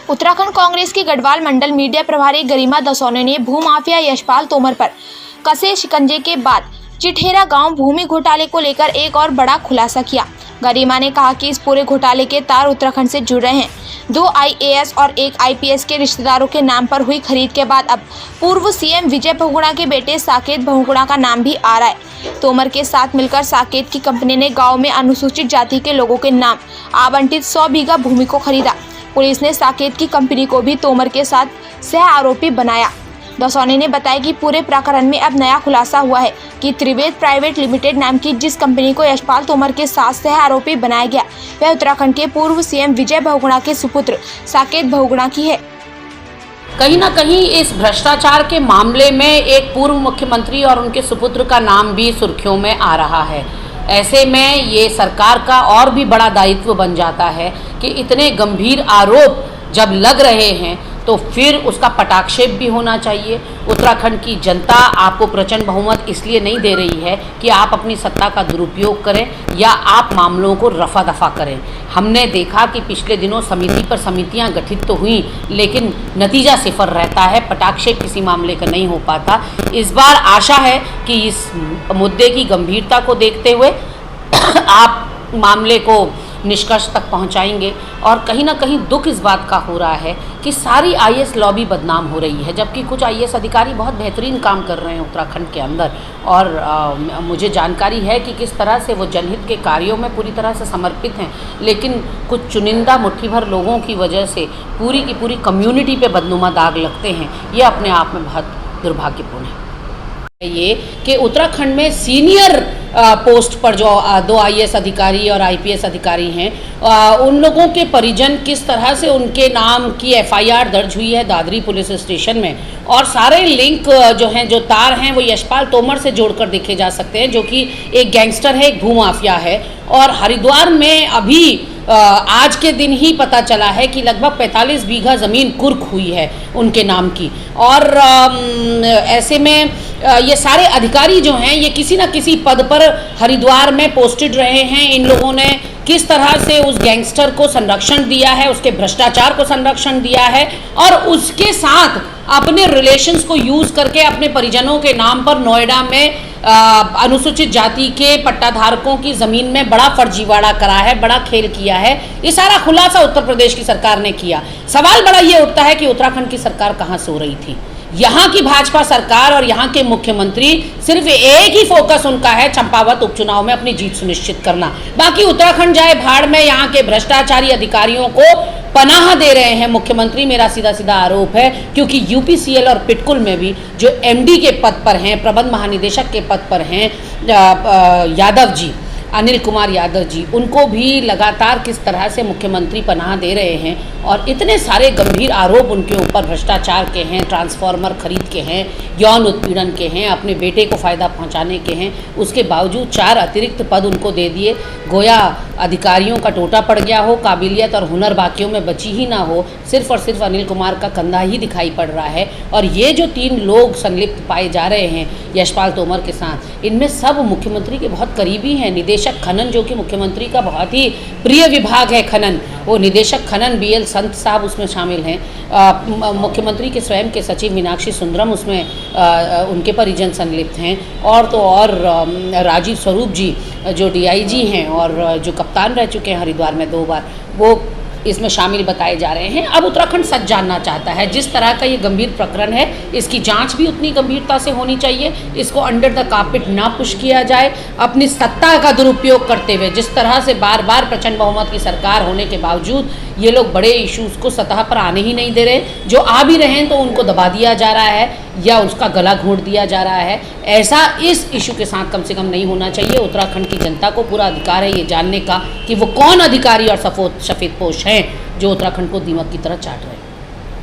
उत्तराखंड कांग्रेस की गढ़वाल मंडल मीडिया प्रभारी गरिमा दसौने ने भूमाफिया यशपाल तोमर पर कसे शिकंजे के बाद चिठेरा गांव भूमि घोटाले को लेकर एक और बड़ा खुलासा किया। गरिमा ने कहा कि इस पूरे घोटाले के तार उत्तराखंड से जुड़ रहे हैं। 2 IAS और 1 IPS के रिश्तेदारों के नाम पर हुई खरीद के बाद अब पूर्व CM विजय बहुगुणा के बेटे साकेत बहुगुणा का नाम भी आ रहा है। तोमर के साथ मिलकर साकेत की कंपनी ने गांव में अनुसूचित जाति के लोगों के नाम आवंटित 100 बीघा भूमि को खरीदा। पुलिस ने साकेत की कंपनी को भी तोमर के साथ सह आरोपी बनाया। दसौने ने बताया कि पूरे प्रकरण में अब नया खुलासा हुआ है कि त्रिवेद प्राइवेट लिमिटेड नाम की जिस कंपनी को यशपाल तोमर के साथ सह आरोपी बनाया गया वह उत्तराखंड के पूर्व CM विजय बहुगुणा के सुपुत्र साकेत बहुगुणा की है। कहीं ना कहीं इस भ्रष्टाचार के मामले में एक पूर्व मुख्यमंत्री और उनके सुपुत्र का नाम भी सुर्खियों में आ रहा है। ऐसे में ये सरकार का और भी बड़ा दायित्व बन जाता है कि इतने गंभीर आरोप जब लग रहे हैं तो फिर उसका पटाक्षेप भी होना चाहिए। उत्तराखंड की जनता आपको प्रचंड बहुमत इसलिए नहीं दे रही है कि आप अपनी सत्ता का दुरुपयोग करें या आप मामलों को रफा दफा करें। हमने देखा कि पिछले दिनों समिति पर समितियां गठित तो हुई लेकिन नतीजा सिफर रहता है, पटाक्षेप किसी मामले का नहीं हो पाता। इस बार आशा है कि इस मुद्दे की गंभीरता को देखते हुए आप मामले को निष्कर्ष तक पहुंचाएंगे। और कहीं ना कहीं दुख इस बात का हो रहा है कि सारी IAS लॉबी बदनाम हो रही है, जबकि कुछ IAS अधिकारी बहुत बेहतरीन काम कर रहे हैं उत्तराखंड के अंदर। और मुझे जानकारी है कि किस तरह से वो जनहित के कार्यों में पूरी तरह से समर्पित हैं, लेकिन कुछ चुनिंदा मुट्ठी भर लोगों की वजह से पूरी की पूरी कम्युनिटी पे बदनुमा दाग लगते हैं। ये अपने आप में बहुत दुर्भाग्यपूर्ण है। ये कि उत्तराखंड में सीनियर पोस्ट पर जो 2 IAS अधिकारी और IPS अधिकारी हैं, उन लोगों के परिजन किस तरह से उनके नाम की FIR दर्ज हुई है दादरी पुलिस स्टेशन में, और सारे लिंक जो हैं, जो तार हैं, वो यशपाल तोमर से जोड़कर देखे जा सकते हैं, जो कि एक गैंगस्टर है, एक भूमाफिया है। और हरिद्वार में अभी आज के दिन ही पता चला है कि लगभग 45 बीघा ज़मीन कुर्क हुई है उनके नाम की। और ऐसे में ये सारे अधिकारी जो हैं ये किसी न किसी पद पर हरिद्वार में पोस्टेड रहे हैं। इन लोगों ने किस तरह से उस गैंगस्टर को संरक्षण दिया है, उसके भ्रष्टाचार को संरक्षण दिया है और उसके साथ अपने रिलेशंस को यूज़ करके अपने परिजनों के नाम पर नोएडा में अनुसूचित जाति के पट्टाधारकों की ज़मीन में बड़ा फर्जीवाड़ा करा है, बड़ा खेल किया है। ये सारा खुलासा उत्तर प्रदेश की सरकार ने किया। सवाल बड़ा ये उठता है कि उत्तराखंड की सरकार कहाँ सो रही थी। यहाँ की भाजपा सरकार और यहाँ के मुख्यमंत्री सिर्फ एक ही फोकस उनका है, चंपावत उपचुनाव में अपनी जीत सुनिश्चित करना। बाकी उत्तराखंड जाए भाड़ में, यहाँ के भ्रष्टाचारी अधिकारियों को पनाह दे रहे हैं मुख्यमंत्री। मेरा सीधा सीधा आरोप है, क्योंकि UPCL और पिटकुल में भी जो MD के पद पर हैं, प्रबंध महानिदेशक के पद पर हैं यादव जी, अनिल कुमार यादव जी, उनको भी लगातार किस तरह से मुख्यमंत्री पनाह दे रहे हैं। और इतने सारे गंभीर आरोप उनके ऊपर भ्रष्टाचार के हैं, ट्रांसफार्मर खरीद के हैं, यौन उत्पीड़न के हैं, अपने बेटे को फ़ायदा पहुंचाने के हैं। उसके बावजूद 4 अतिरिक्त पद उनको दे दिए। गोया अधिकारियों का टोटा पड़ गया हो, काबिलियत और हुनर बाकियों में बची ही ना हो, सिर्फ और सिर्फ अनिल कुमार का कंधा ही दिखाई पड़ रहा है। और ये जो 3 लोग संलिप्त पाए जा रहे हैं यशपाल तोमर के साथ, इनमें सब मुख्यमंत्री के बहुत करीबी हैं। निदेशक खनन, जो कि मुख्यमंत्री का बहुत ही प्रिय विभाग है खनन, वो निदेशक खनन BL संत साहब उसमें शामिल हैं। मुख्यमंत्री के स्वयं के सचिव मीनाक्षी सुंदरम उसमें उनके परिजन संलिप्त हैं। और तो और राजीव स्वरूप जी जो DIG हैं और जो कप्तान रह चुके हैं हरिद्वार में 2 बार, वो इसमें शामिल बताए जा रहे हैं। अब उत्तराखंड सच जानना चाहता है। जिस तरह का ये गंभीर प्रकरण है, इसकी जांच भी उतनी गंभीरता से होनी चाहिए। इसको अंडर द कार्पेट ना पुश किया जाए। अपनी सत्ता का दुरुपयोग करते हुए जिस तरह से बार बार प्रचंड बहुमत की सरकार होने के बावजूद ये लोग बड़े इश्यूज़ को सतह पर आने ही नहीं दे रहे, जो आ भी रहे हैं तो उनको दबा दिया जा रहा है या उसका गला घोंट दिया जा रहा है। ऐसा इस इशू के साथ कम से कम नहीं होना चाहिए। उत्तराखंड की जनता को पूरा अधिकार है ये जानने का कि वो कौन अधिकारी और सफेद पोश हैं जो उत्तराखंड को दीमक की तरह चाट रहे हैं।